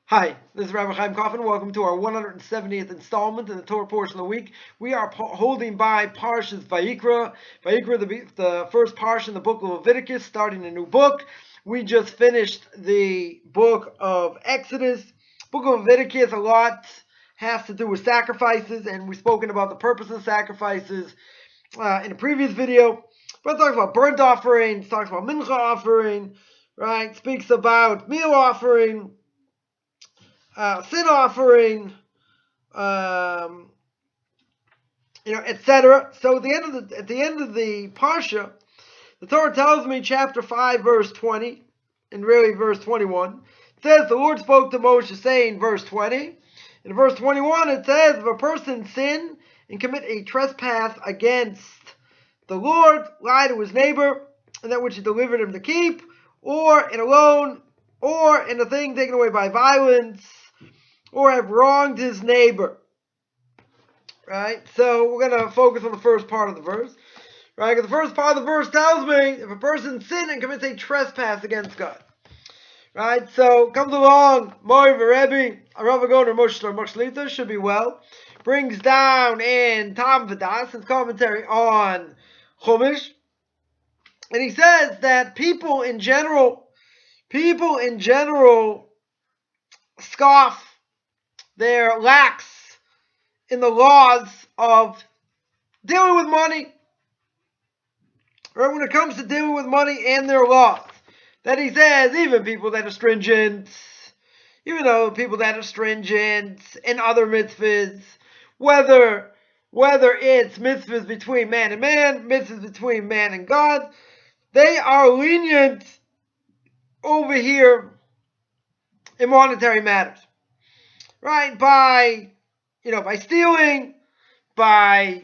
Hi, this is Rabbi Chaim Coffin. Welcome to our 170th installment in the Torah portion of the week. We are holding by Parshas Vayikra. Vayikra, the first parsha in the book of Leviticus, starting a new book. We just finished the book of Exodus. Book of Leviticus, a lot has to do with sacrifices, and we've spoken about the purpose of sacrifices in a previous video. But it talks about burnt offering, talks about mincha offering, right? Speaks about meal offering, sin offering, etc. So at the end of the parsha, the Torah tells me, chapter 5, verse 20, and really verse 21. It says the Lord spoke to Moshe, saying, verse 20. In verse 21, it says, if a person sin and commit a trespass against the Lord, lie to his neighbor, and that which he delivered him to keep, or in a loan, or in a thing taken away by violence, or have wronged his neighbor. Right? So we're going to focus on the first part of the verse. Right? Because the first part of the verse tells me if a person sins and commits a trespass against God. Right? So comes along, Mori Rebbe, Rav Agon or Moshe Shlita, should be well. Brings down in Tam Vadas, his commentary on Chumash. And he says that people in general scoff their lacks in the laws of dealing with money. Right? When it comes to dealing with money and their laws. That he says, even people that are stringent, in other mitzvahs, whether it's mitzvahs between man and man, mitzvahs between man and God, they are lenient over here in monetary matters. Right? By stealing, by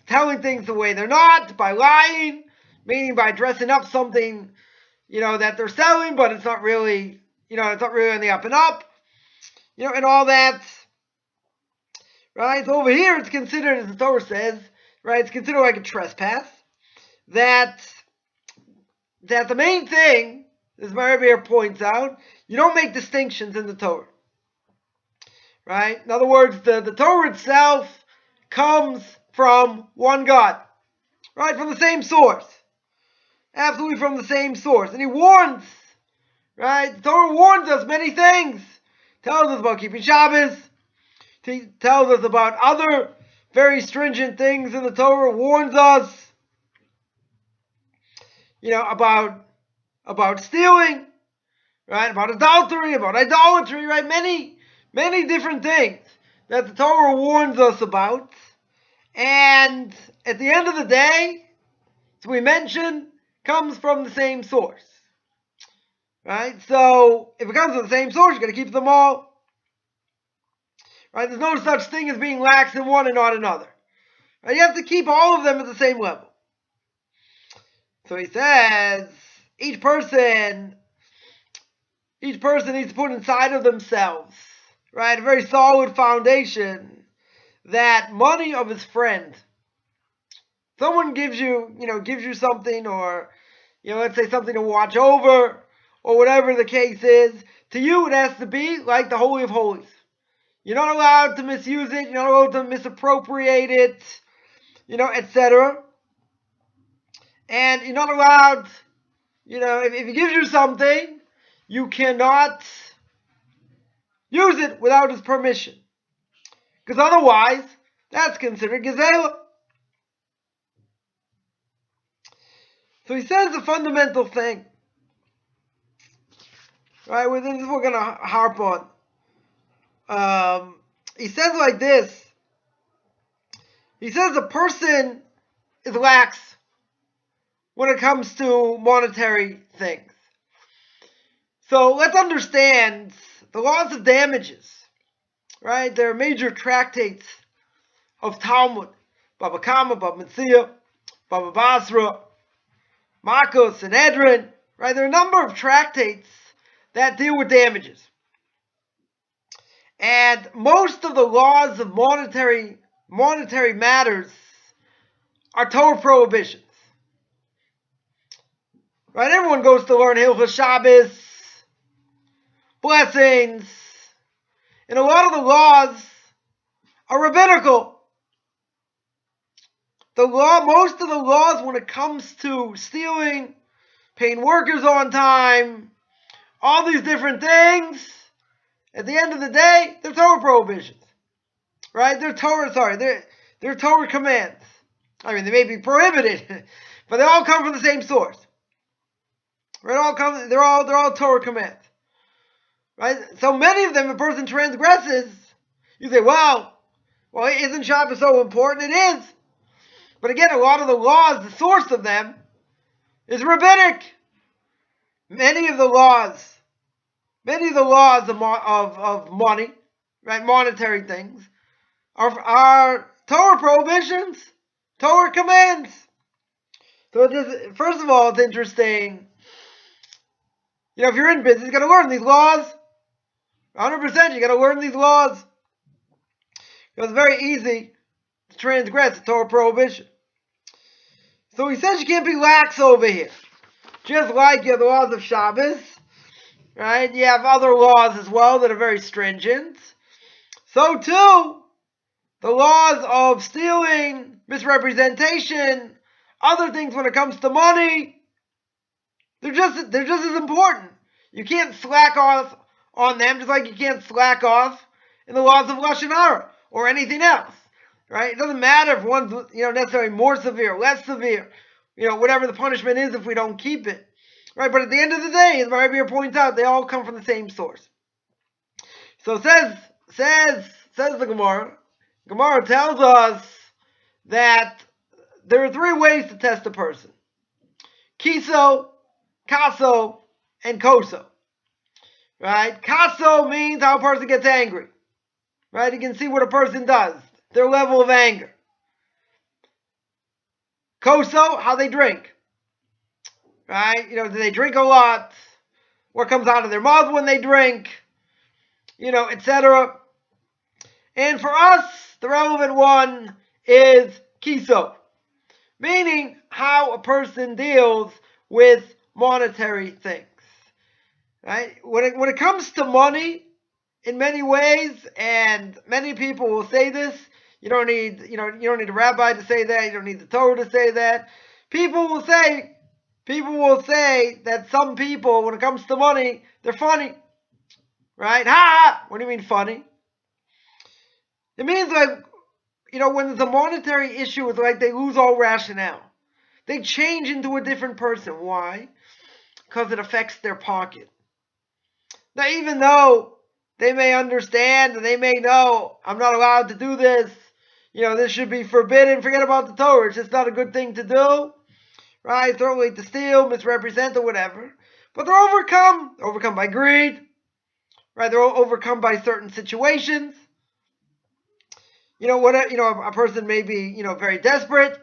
telling things the way they're not, by lying, meaning by dressing up something, that they're selling, but it's not really, it's not really on the up and up, and all that, right? So over here, it's considered, as the Torah says, right, it's considered like a trespass, that the main thing, as my Rebbe here points out, you don't make distinctions in the Torah, right? In other words, the Torah itself comes from one God, right? From the same source. Absolutely from the same source. And he warns, right? The Torah warns us many things. Tells us about keeping Shabbos. Tells us about other very stringent things in the Torah. Warns us, about stealing, right? About adultery, about idolatry, right? Many, many different things that the Torah warns us about. And at the end of the day, as we mentioned, comes from the same source. Right? So, if it comes from the same source, you've got to keep them all. Right? There's no such thing as being lax in one and not another. Right? You have to keep all of them at the same level. So he says, each person needs to put inside of themselves, right, a very solid foundation that money of his friend. Someone gives you something, or, let's say something to watch over, or whatever the case is. To you, it has to be like the Holy of Holies. You're not allowed to misuse it. You're not allowed to misappropriate it, etc. And you're not allowed, if he gives you something, you cannot use it without his permission. Because otherwise, that's considered gezela. So he says the fundamental thing, right? This is what we're going to harp on. He says like this. He says a person is lax when it comes to monetary things. So let's understand the laws of damages, right? There are major tractates of Talmud, Baba Kama, Baba Metzia, Baba Basra, Makos, and Edrin, right? There are a number of tractates that deal with damages. And most of the laws of monetary matters are Torah prohibitions. Right? Everyone goes to learn Hilchos Shabbos, blessings. And a lot of the laws are rabbinical. Most of the laws when it comes to stealing, paying workers on time, all these different things, at the end of the day, they're Torah prohibitions. Right? They're Torah commands. I mean, they may be prohibited, but they all come from the same source. Right? They're all Torah commands. Right? So many of them, a person transgresses. You say, well, isn't Shabbos so important? It is. But again, a lot of the laws, the source of them, is rabbinic. Many of the laws of money, right, monetary things, are Torah prohibitions, Torah commands. So first of all, it's interesting. If you're in business, you got to learn these laws. 100%, you got to learn these laws. It's very easy to transgress a Torah prohibition. So he says you can't be lax over here. Just like you have the laws of Shabbos, right? You have other laws as well that are very stringent. So too, the laws of stealing, misrepresentation, other things when it comes to money, they're just as important. You can't slack off on them, just like you can't slack off in the laws of Lashon Hara or anything else, right? It doesn't matter if one's necessarily more severe, less severe, whatever the punishment is if we don't keep it, right? But at the end of the day, as Rabbi points out, they all come from the same source. So says the Gemara. Gemara tells us that there are three ways to test a person: kiso, kaso, and koso. Right? Kaso means how a person gets angry. Right? You can see what a person does, their level of anger. Koso, how they drink. Right? Do they drink a lot? What comes out of their mouth when they drink? Etc. And for us, the relevant one is kiso, meaning how a person deals with monetary things. Right? When it comes to money, in many ways, and many people will say this, you don't need a rabbi to say that, you don't need the Torah to say that. People will say that some people, when it comes to money, they're funny. Right? Ha! What do you mean funny? It means when there's a monetary issue, it's like they lose all rationale. They change into a different person. Why? Because it affects their pocket. Now, even though they may understand and they may know, I'm not allowed to do this, this should be forbidden, forget about the Torah, it's just not a good thing to do, right? Certainly to steal, misrepresent, or whatever. But they're overcome by greed, right? They're overcome by certain situations. A person may be, very desperate,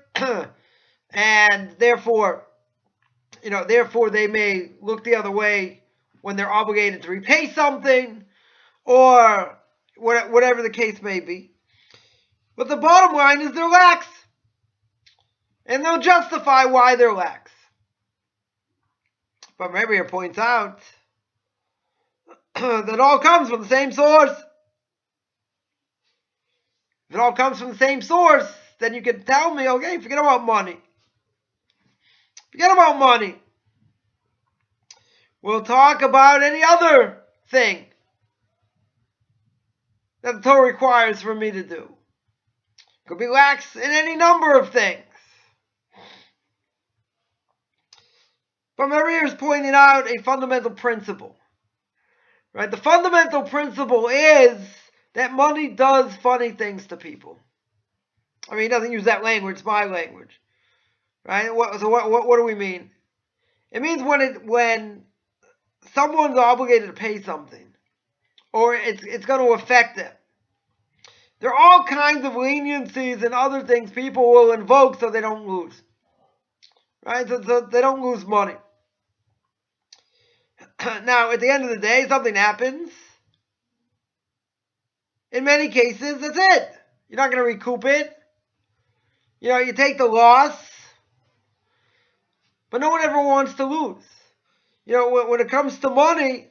and therefore they may look the other way when they're obligated to repay something, or whatever the case may be. But the bottom line is they're lax, and they'll justify why they're lax. But Rabbi points out that it all comes from the same source. If it all comes from the same source, then you can tell me, okay, forget about money. Forget about money. We'll talk about any other thing that the Torah requires for me to do. Could be lax in any number of things. But Maria is pointing out a fundamental principle. Right? The fundamental principle is that money does funny things to people. I mean, he doesn't use that language, it's my language. Right? What do we mean? It means when someone's obligated to pay something, or it's going to affect them. There are all kinds of leniencies and other things people will invoke so they don't lose. Right? So they don't lose money. Now, at the end of the day, something happens. In many cases, that's it. You're not going to recoup it. You take the loss. But no one ever wants to lose. When it comes to money,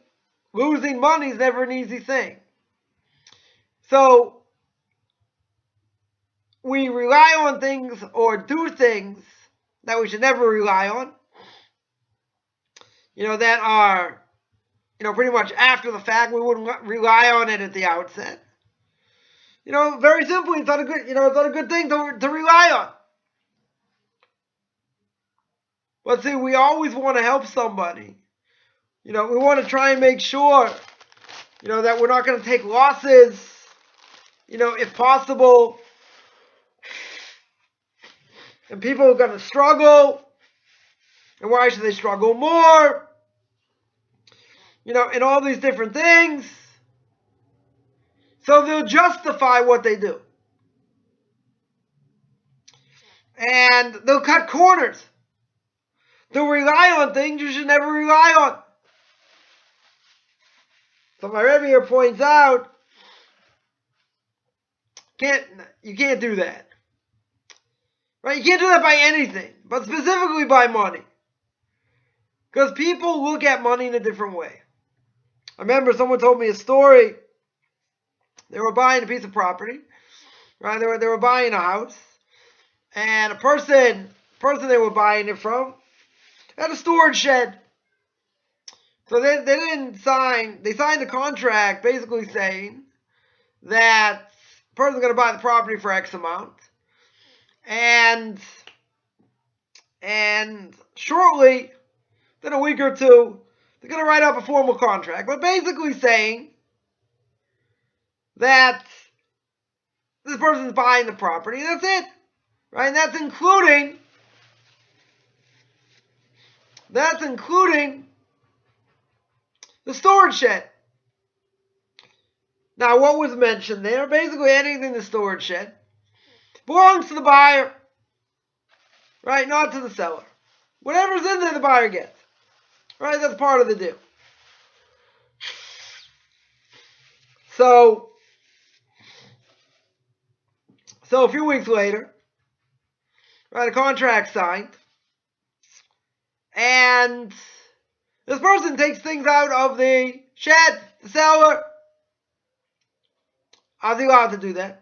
losing money is never an easy thing. So we rely on things or do things that we should never rely on, that are, pretty much after the fact. We wouldn't rely on it at the outset. Very simply, it's not a good thing to rely on. But see, we always want to help somebody. We want to try and make sure, that we're not going to take losses, if possible. And people are going to struggle. And why should they struggle more? And all these different things. So they'll justify what they do. And they'll cut corners. They'll rely on things you should never rely on. So my Rebbe here points out, you can't do that. Right? You can't do that by anything, but specifically by money. Because people look at money in a different way. I remember someone told me a story. They were buying a piece of property. Right? They were buying a house. And a person they were buying it from had a storage shed. So they didn't sign, they signed a contract basically saying that the person's going to buy the property for X amount. And shortly, then a week or two, they're going to write up a formal contract. But basically saying that this person's buying the property, and that's it. Right? And that's including the storage shed. Now, what was mentioned there, basically anything in the storage shed, belongs to the buyer. Right? Not to the seller. Whatever's in there, the buyer gets. Right? That's part of the deal. So a few weeks later, right, a contract signed, and this person takes things out of the shed, the seller. How's he allowed to do that?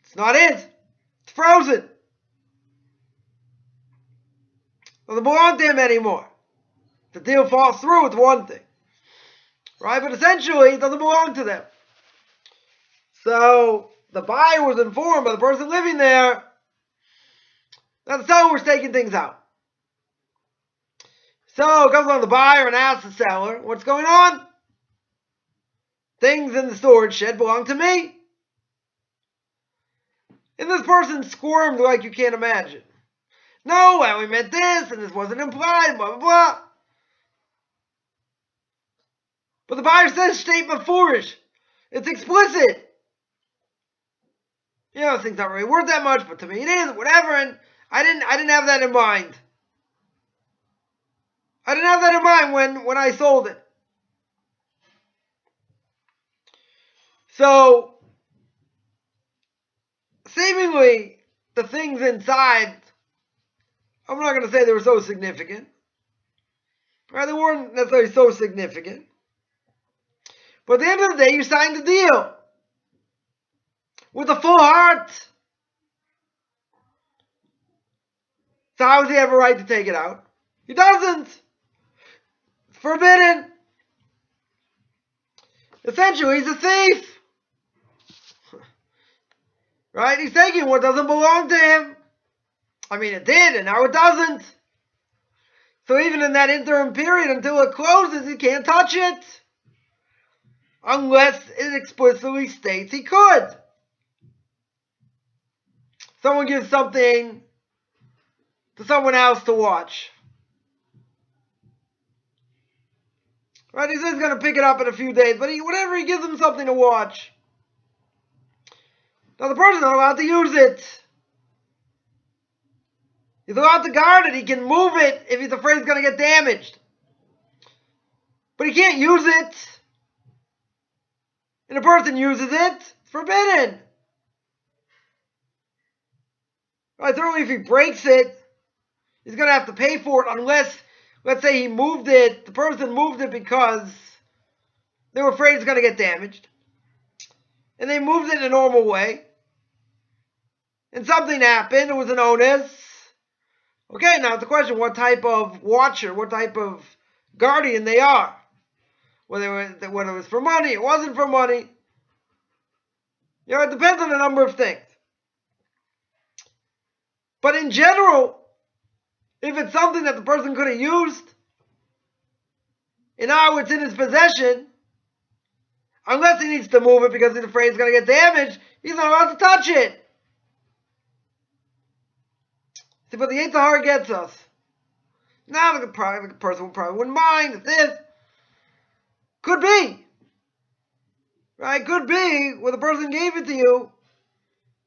It's not his. It's frozen. Doesn't belong to him anymore. The deal falls through, it's one thing. Right? But essentially, it doesn't belong to them. So the buyer was informed by the person living there that the seller was taking things out. So comes along the buyer and asks the seller, what's going on? Things in the storage shed belong to me. And this person squirmed like you can't imagine. No, I only meant this, and this wasn't implied, blah, blah, blah. But the buyer says statement foolish. It's explicit. This thing's not really worth that much, but to me it is, whatever, and I didn't have that in mind. I didn't have that in mind when I sold it. So, seemingly, the things inside, I'm not going to say they were so significant. Right? They weren't necessarily so significant. But at the end of the day, you signed the deal. With a full heart. So how does he have a right to take it out? He doesn't. It's forbidden. Essentially, he's a thief. Right? He's taking what doesn't belong to him. I mean, it did, and now it doesn't. So even in that interim period, until it closes, he can't touch it. Unless it explicitly states he could. Someone gives something to someone else to watch. Right? He says he's going to pick it up in a few days, but whatever, he gives them something to watch. Now the person's not allowed to use it. He's allowed to guard it. He can move it if he's afraid it's going to get damaged. But he can't use it. And a person uses it, it's forbidden. Right, certainly if he breaks it, he's going to have to pay for it unless let's say he moved it, the person moved it because they were afraid it's going to get damaged. And they moved it in a normal way. And something happened, it was an onus. Okay, now it's the question, what type of watcher, what type of guardian they are. Whether it was for money, it wasn't for money. It depends on a number of things. But in general, if it's something that the person could have used, and now it's in his possession, unless he needs to move it because he's afraid it's going to get damaged, he's not allowed to touch it. See, but the Yetzer Hara gets us. Now the person wouldn't mind if this. Could be. Right? Could be where the person gave it to you.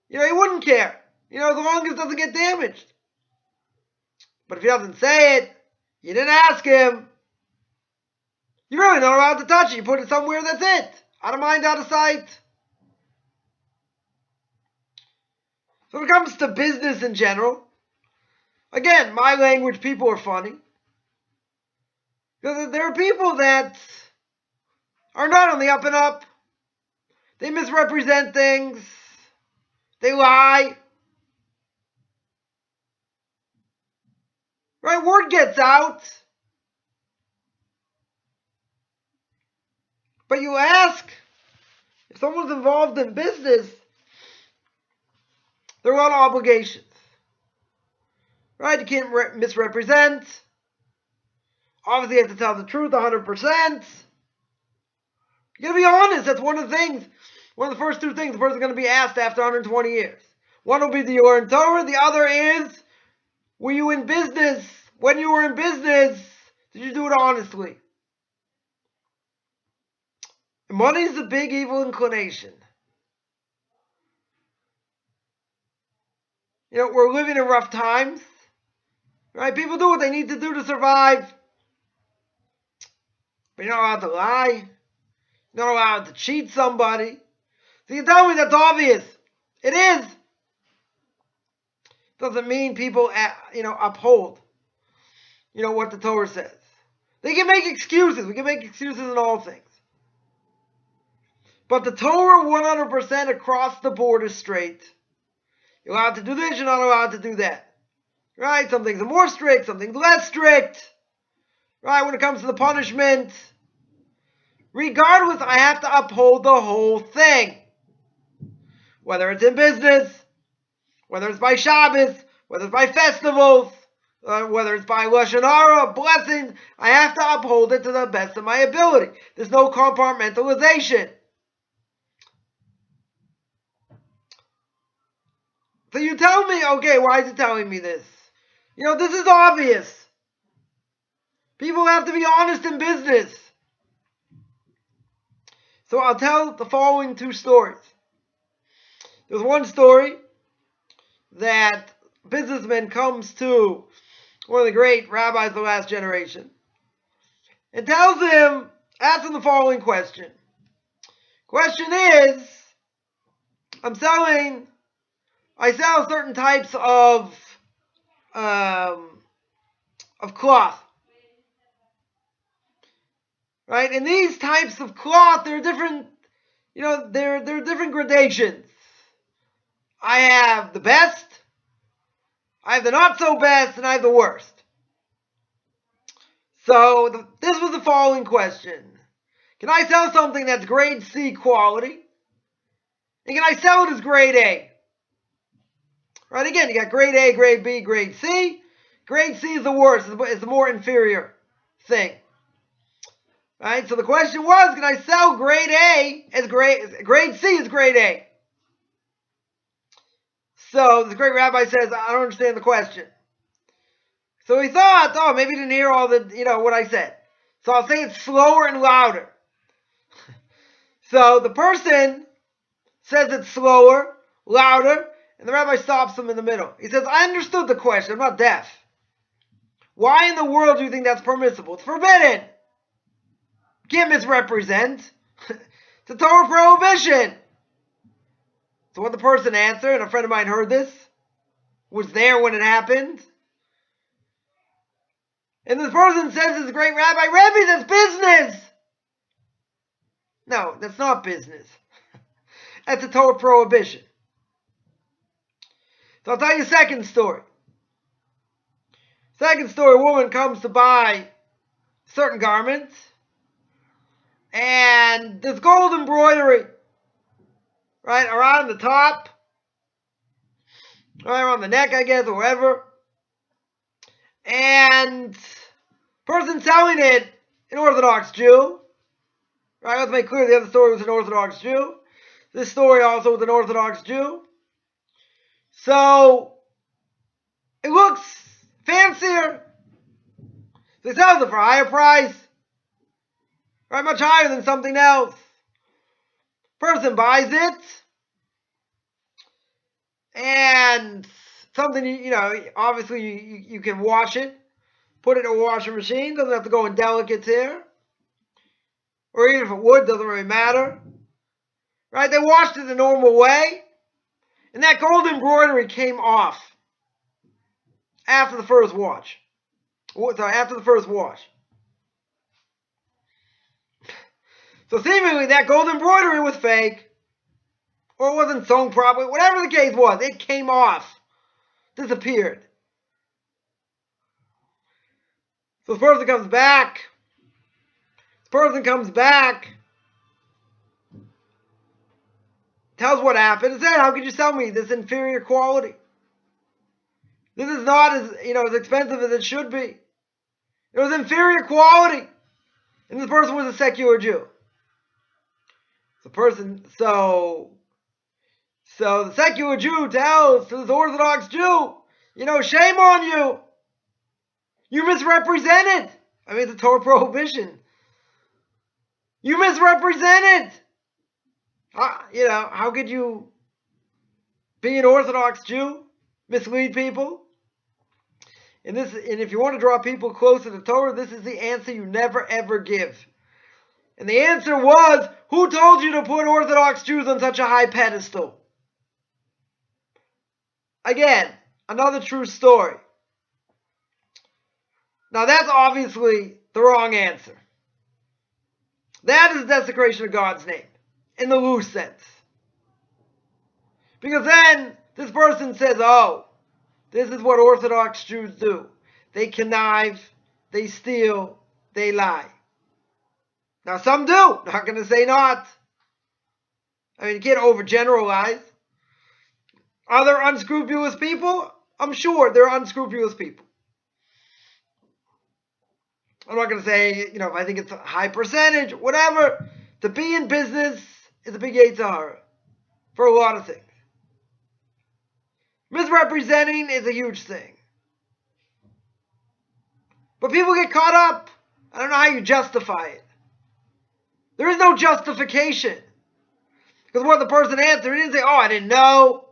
He wouldn't care. As long as it doesn't get damaged. But if he doesn't say it, you didn't ask him, you're really not allowed to touch it. You put it somewhere, that's it. Out of mind, out of sight. So when it comes to business in general, again, my language people are funny. Because there are people that are not on the up and up. They misrepresent things. They lie. Right? Word gets out. But you ask, if someone's involved in business, there are a lot of obligations. Right? You can't misrepresent. Obviously, you have to tell the truth 100%. You gotta be honest. That's one of the things. One of the first two things the person's going to be asked after 120 years. One will be the you learn Torah. The other is, were you in business? When you were in business, did you do it honestly? Money is a big evil inclination. We're living in rough times. Right? People do what they need to do to survive. But you're not allowed to lie. You're not allowed to cheat somebody. So you tell me that's obvious. It is. Doesn't mean people, uphold, what the Torah says. They can make excuses. We can make excuses in all things. But the Torah 100% across the board is straight. You're allowed to do this, you're not allowed to do that. Right? Some things are more strict, some things less strict. Right? When it comes to the punishment, regardless, I have to uphold the whole thing. Whether it's in business, whether it's by Shabbos, whether it's by festivals, whether it's by Lashon Hara, blessings, I have to uphold it to the best of my ability. There's no compartmentalization. So you tell me, okay, why is it telling me this? This is obvious. People have to be honest in business. So I'll tell the following two stories. There's one story that a businessman comes to one of the great rabbis of the last generation and asks him the following question. Question is, I sell certain types of cloth. Right? And these types of cloth, they're different, there are different gradations. I have the best, I have the not so best, and I have the worst. So this was the following question. Can I sell something that's grade C quality? And can I sell it as grade A? Right, again, you got grade A, grade B, grade C. Grade C is the worst, it's the more inferior thing. Right, so the question was, can I sell grade A as grade C as grade A? So the great rabbi says, I don't understand the question. So he thought, maybe he didn't hear all the, what I said. So I'll say it slower and louder. So the person says it slower, louder, and the rabbi stops him in the middle. He says, I understood the question. I'm not deaf. Why in the world do you think that's permissible? It's forbidden. You can't misrepresent. It's a Torah prohibition. So what the person answered, and a friend of mine heard this, was there when it happened. And this person says to the great rabbi, Rebbe, that's business. No, that's not business. That's a Torah prohibition. So I'll tell you a second story. Second story, a woman comes to buy certain garments, and there's gold embroidery, right, around the top, right around the neck, I guess, or wherever. And person selling it, an Orthodox Jew, right? Let's make clear the other story was an Orthodox Jew. This story also was an Orthodox Jew. So it looks fancier. They sell it for a higher price, right? Much higher than something else. Person buys it, and something, obviously you can wash it, put it in a washing machine, doesn't have to go in delicates here, or even if it would, doesn't really matter, right? They washed it the normal way, and that gold embroidery came off after the first wash. After the first wash. So seemingly that gold embroidery was fake, or it wasn't sewn properly, whatever the case was, it came off, disappeared. So this person comes back. Tells what happened, and said, how could you sell me this inferior quality? This is not as expensive as it should be. It was inferior quality. And this person was a secular Jew. So the secular Jew tells to this Orthodox Jew, shame on you. You misrepresented. I mean, it's a Torah prohibition. You misrepresented. How could you be an Orthodox Jew, mislead people? And if you want to draw people closer to Torah, this is the answer you never ever give. And the answer was, who told you to put Orthodox Jews on such a high pedestal? Again, another true story. Now that's obviously the wrong answer. That is desecration of God's name, in the loose sense. Because then this person says, oh, this is what Orthodox Jews do. They connive, they steal, they lie. Now some do, not going to say not. I mean, you can't overgeneralize. Are there unscrupulous people? I'm sure there are unscrupulous people. I'm not going to say, if I think it's a high percentage, whatever. To be in business is a big Yetzirah for a lot of things. Misrepresenting is a huge thing. But people get caught up. I don't know how you justify it. There is no justification. Because what the person answered, he didn't say, oh, I didn't know.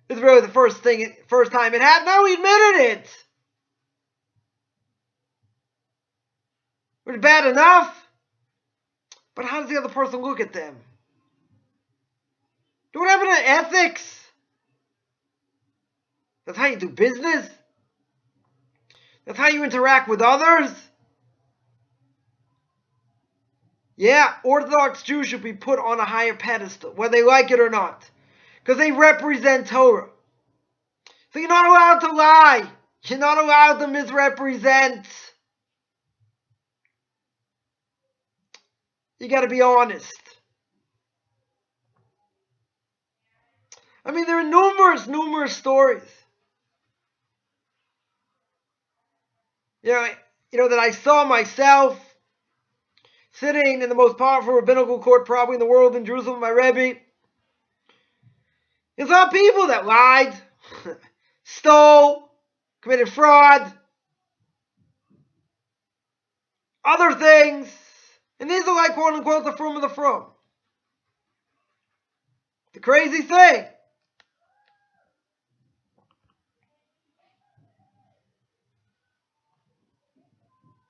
This is really the first time it happened. No, he admitted it. Was it bad enough? But how does the other person look at them? Do what happened to ethics? That's how you do business? That's how you interact with others? Yeah, Orthodox Jews should be put on a higher pedestal, whether they like it or not. Because they represent Torah. So you're not allowed to lie. You're not allowed to misrepresent. You got to be honest. I mean, there are numerous stories. That I saw myself sitting in the most powerful rabbinical court probably in the world in Jerusalem, my Rebbe. It's all people that lied, stole, committed fraud, other things. And these are like, quote unquote, the frum of the frum. The crazy thing.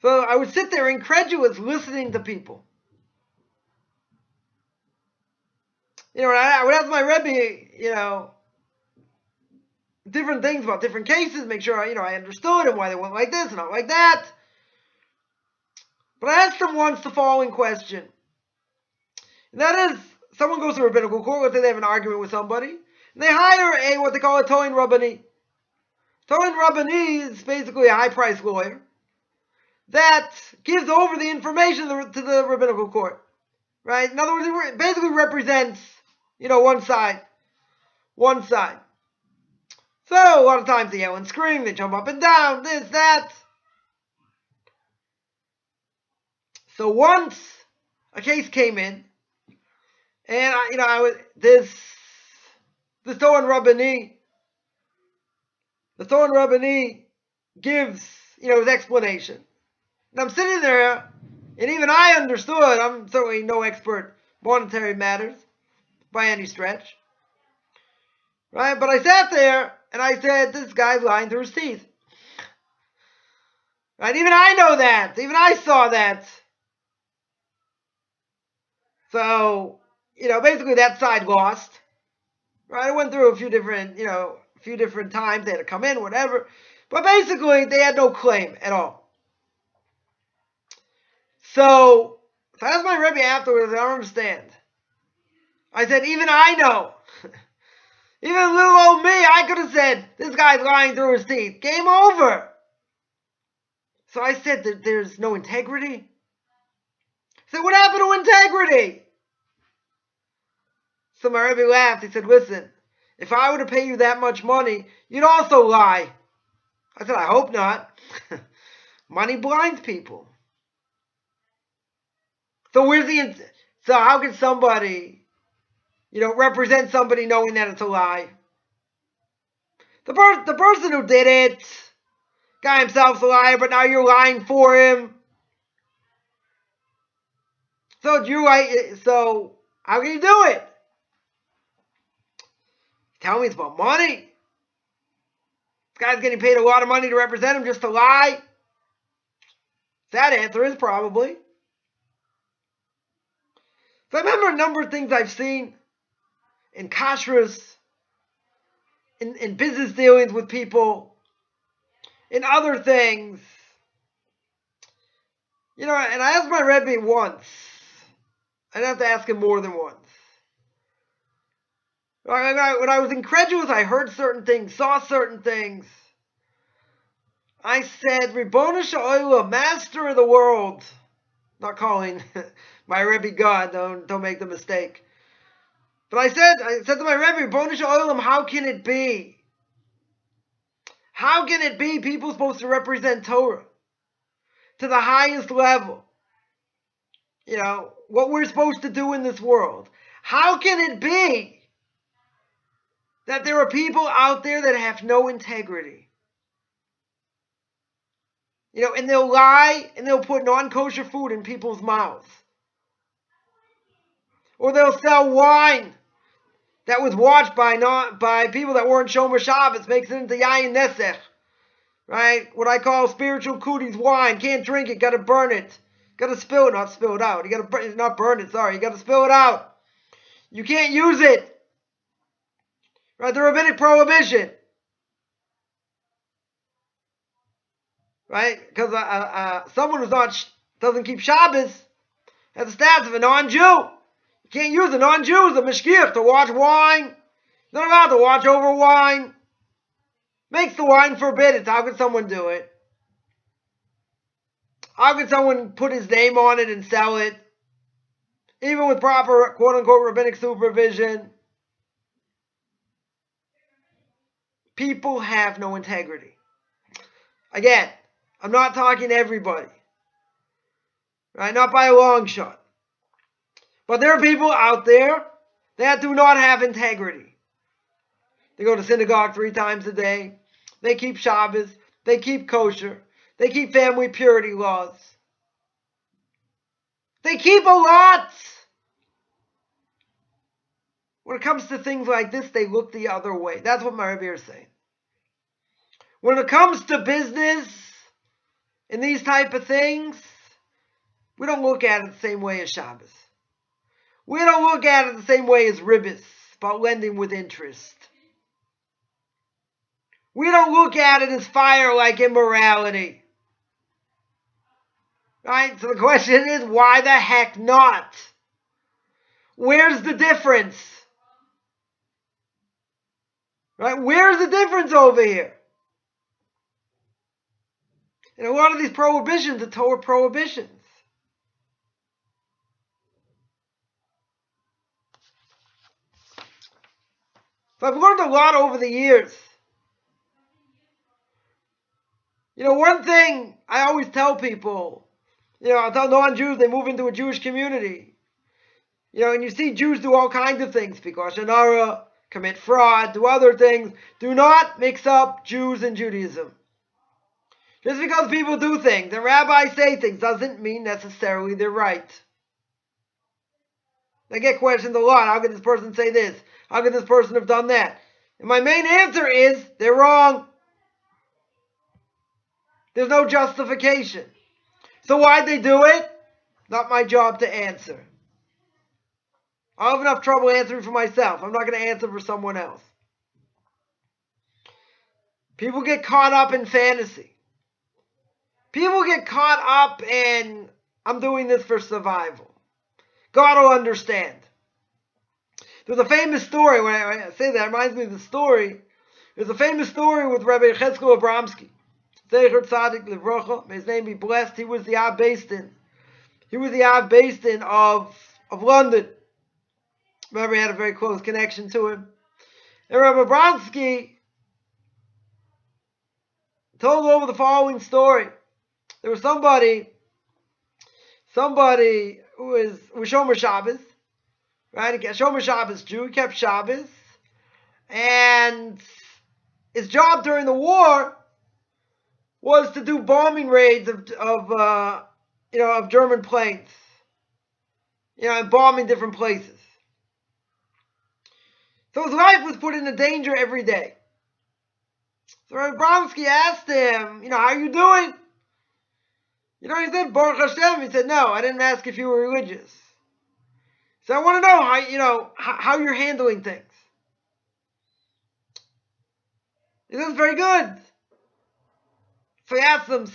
So I would sit there incredulous listening to people. I would ask my Rebbe, different things about different cases, make sure I understood and why they went like this and not like that. But I asked them once the following question. And that is, someone goes to a rabbinical court, let's say they have an argument with somebody, and they hire what they call a Toin Rabbani. Toin Rabbani is basically a high-priced lawyer that gives over the information to the rabbinical court. Right? In other words, it basically represents, one side. One side. So, a lot of times they yell and scream, they jump up and down, this, that. So once a case came in, and this Toin Rabbani, the Toin Rabbani gives, his explanation. And I'm sitting there, and even I understood, I'm certainly no expert in monetary matters by any stretch. Right? But I sat there, and I said, this guy's lying through his teeth. Right? Even I know that. Even I saw that. So, basically that side lost. Right? I went through a few different times. They had to come in, whatever. But basically, they had no claim at all. So I asked my Rebbe afterwards, I don't understand. I said, even I know. Even little old me, I could have said, this guy's lying through his teeth. Game over. So I said that there's no integrity. I said, what happened to integrity? So my Rebbe laughed. He said, listen, if I were to pay you that much money, you'd also lie. I said, I hope not. Money blinds people. So how can somebody, represent somebody knowing that it's a lie? The person who did it, guy himself's a liar, but now you're lying for him. So how can you do it? Tell me it's about money. This guy's getting paid a lot of money to represent him just to lie. That answer is probably. So I remember a number of things I've seen in kashrus, in business dealings with people, in other things. And I asked my Rebbe once. I didn't have to ask him more than once. When I was incredulous, I heard certain things, saw certain things. I said, Ribono Shel Master of the world. Not calling my Rebbe God, don't make the mistake. But I said to my Rebbe, Ribono Shel how can it be? How can it be people supposed to represent Torah to the highest level? What we're supposed to do in this world. How can it be that there are people out there that have no integrity? And they'll lie and they'll put non-kosher food in people's mouths. Or they'll sell wine that was watched by people that weren't Shomer Shabbos, makes it into Yayin Nesech. Right? What I call spiritual cooties wine. Can't drink it, gotta burn it. Gotta not spill it out. You gotta not burn it, sorry. You gotta spill it out. You can't use it. Right? The rabbinic prohibition. Right? Because someone who doesn't keep Shabbos has the status of a non-Jew. You can't use a non-Jew as a mishkiach to watch wine. You're not allowed to watch over wine. Makes the wine forbidden. How could someone do it? How could someone put his name on it and sell it? Even with proper quote-unquote rabbinic supervision. People have no integrity. Again, I'm not talking to everybody. Right? Not by a long shot. But there are people out there that do not have integrity. They go to synagogue 3 times a day. They keep Shabbos. They keep kosher. They keep family purity laws. They keep a lot. When it comes to things like this, they look the other way. That's what my Rebbe is saying. When it comes to business and these type of things, we don't look at it the same way as Shabbos. We don't look at it the same way as ribbis, about lending with interest. We don't look at it as fire like immorality. Right? So the question is, why the heck not? Where's the difference? Right? Where's the difference over here? And a lot of these prohibitions are Torah prohibitions. So I've learned a lot over the years. One thing I always tell people, I'll tell non-Jews, they move into a Jewish community. And you see Jews do all kinds of things, speak Lashon Hara, commit fraud, do other things. Do not mix up Jews and Judaism. Just because people do things and rabbis say things doesn't mean necessarily they're right. I get questioned a lot. How could this person say this? How could this person have done that? And my main answer is, they're wrong. There's no justification. So why'd they do it? Not my job to answer. I have enough trouble answering for myself. I'm not going to answer for someone else. People get caught up in fantasy. People get caught up in, I'm doing this for survival. God will understand. There's a famous story, when I say that, it reminds me of the story. There's a famous story with Rabbi Yechezkel Abramsky. Zecher Tzadik Livrocha, may his name be blessed. He was the Av Beis Din. He was the Av Beis Din of London. Remember, he had a very close connection to him. And Rabbi Abramsky told over the following story. There was somebody who was Shomer Shabbos, right? A Shomer Shabbos Jew, he kept Shabbos, and his job during the war was to do bombing raids of German planes, and bombing different places. So his life was put into danger every day. So Rabbi Abramsky asked him, how are you doing? He said, Baruch Hashem. He said, no, I didn't ask if you were religious. So I want to know how you're handling things. He said, very good. So he asked him,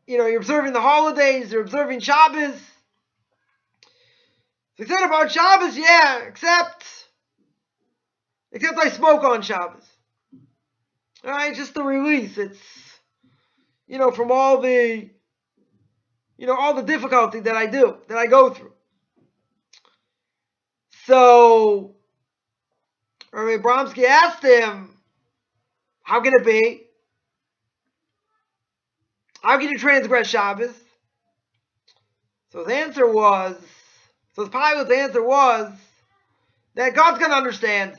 you're observing the holidays, you're observing Shabbos. So he said about Shabbos, yeah, except I smoke on Shabbos. All right, just the release. It's, from all the difficulty that I go through. So Rabbi Abramsky asked him, how can it be? How can you transgress Shabbos? So his pilot's answer was that God's going to understand.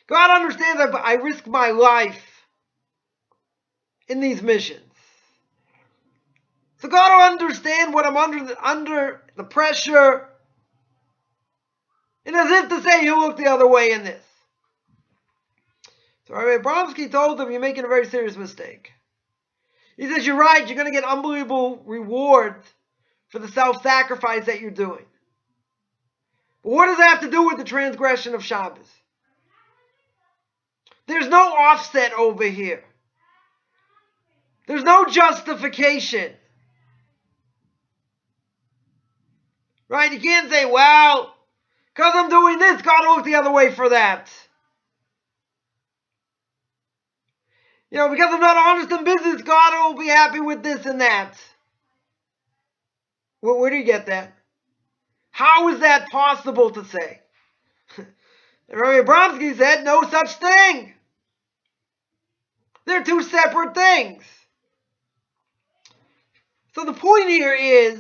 God understands that I risk my life in these missions. So God will understand what I'm under the pressure. And as if to say, you look the other way in this. So Rabbi Abramsky told him, you're making a very serious mistake. He says, you're right, you're going to get unbelievable reward for the self-sacrifice that you're doing. But what does that have to do with the transgression of Shabbos? There's no offset over here. There's no justification. Right? You can't say, well, because I'm doing this, God will look the other way for that. Because I'm not honest in business, God will be happy with this and that. Where do you get that? How is that possible to say? Rabbi Abramsky said, no such thing. They're two separate things. So the point here is,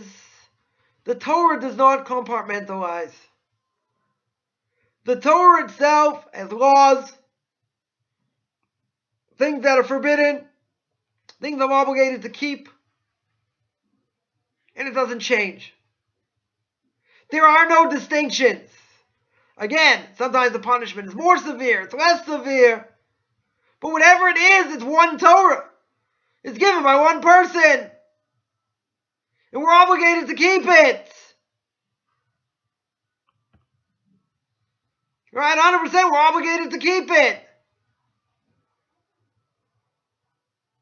the Torah does not compartmentalize. The Torah itself has laws, things that are forbidden, things I'm obligated to keep, and it doesn't change. There are no distinctions. Again, sometimes the punishment is more severe, it's less severe, but whatever it is, it's one Torah. It's given by one person, and we're obligated to keep it. Right? 100% we're obligated to keep it.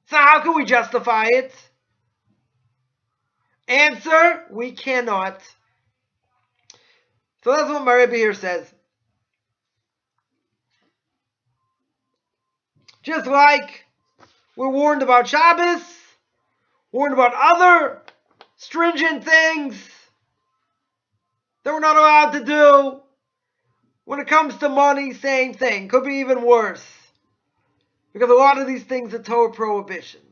So how can we justify it? Answer, we cannot. So that's what my Rebbe here says. Just like we're warned about Shabbos, warned about other stringent things that we're not allowed to do. When it comes to money, same thing. Could be even worse. Because a lot of these things are Torah prohibitions.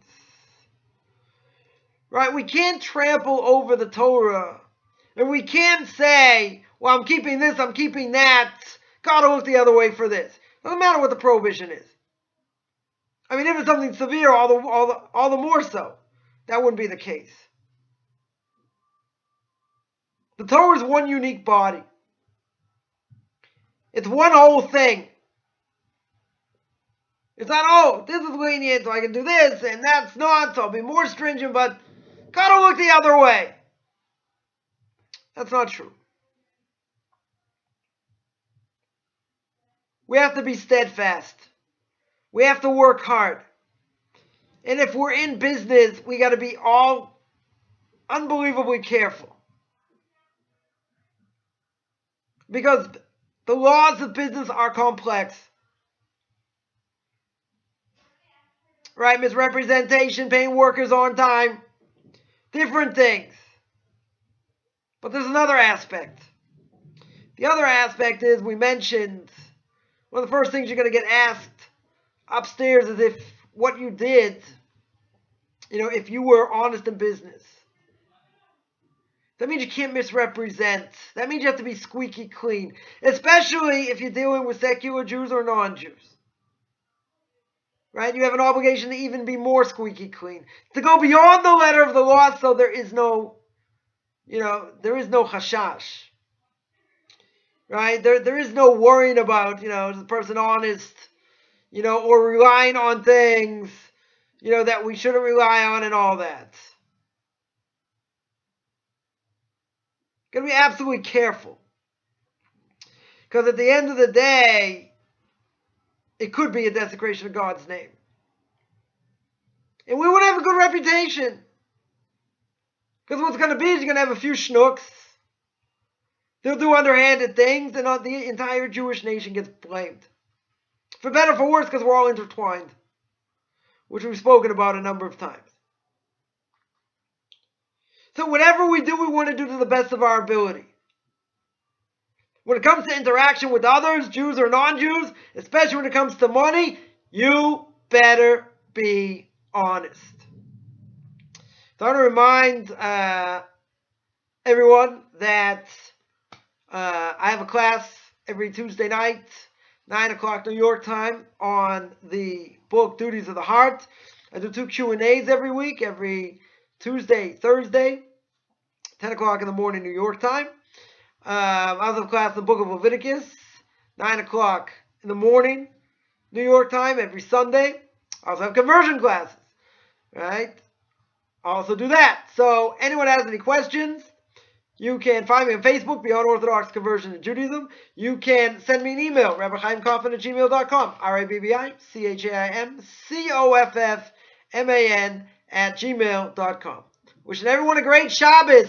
Right? We can't trample over the Torah. And we can't say, well, I'm keeping this, I'm keeping that. Gotta look the other way for this. Doesn't matter what the prohibition is. I mean, if it's something severe, all the more so. That wouldn't be the case. The Torah is one unique body. It's one whole thing. It's not, oh, this is lenient, so I can do this, and that's not, so I'll be more stringent, but gotta look the other way. That's not true. We have to be steadfast. We have to work hard. And if we're in business, we got to be all unbelievably careful. Because the laws of business are complex. Right? Misrepresentation, paying workers on time, different things. But there's another aspect. The other aspect is, we mentioned, one of the first things you're going to get asked upstairs is if what you did, if you were honest in business. That means you can't misrepresent. That means you have to be squeaky clean. Especially if you're dealing with secular Jews or non-Jews. Right? You have an obligation to even be more squeaky clean. To go beyond the letter of the law, so there is no, there is no chashash. Right? There is no worrying about, is the person honest, or relying on things, that we shouldn't rely on and all that. Got to be absolutely careful. Because at the end of the day, it could be a desecration of God's name. And we wouldn't have a good reputation. Because what's going to be is you're going to have a few schnooks. They'll do underhanded things, and the entire Jewish nation gets blamed. For better or for worse, because we're all intertwined. Which we've spoken about a number of times. So whatever we do, we want to do to the best of our ability. When it comes to interaction with others, Jews or non-Jews, especially when it comes to money, you better be honest. So I want to remind everyone that I have a class every Tuesday night, 9 o'clock New York time, on the book Duties of the Heart. I do 2 Q&As every week, every Tuesday, Thursday, 10 o'clock in the morning New York time. I also have class in the book of Leviticus, 9 o'clock in the morning New York time, every Sunday. I also have conversion classes, right? I also do that. So anyone has any questions, you can find me on Facebook, Beyond Orthodox Conversion to Judaism. You can send me an email, rabbichaimkoffman@gmail.com, RABBICHAIMCOFFMAN @gmail.com. Wishing everyone a great Shabbos.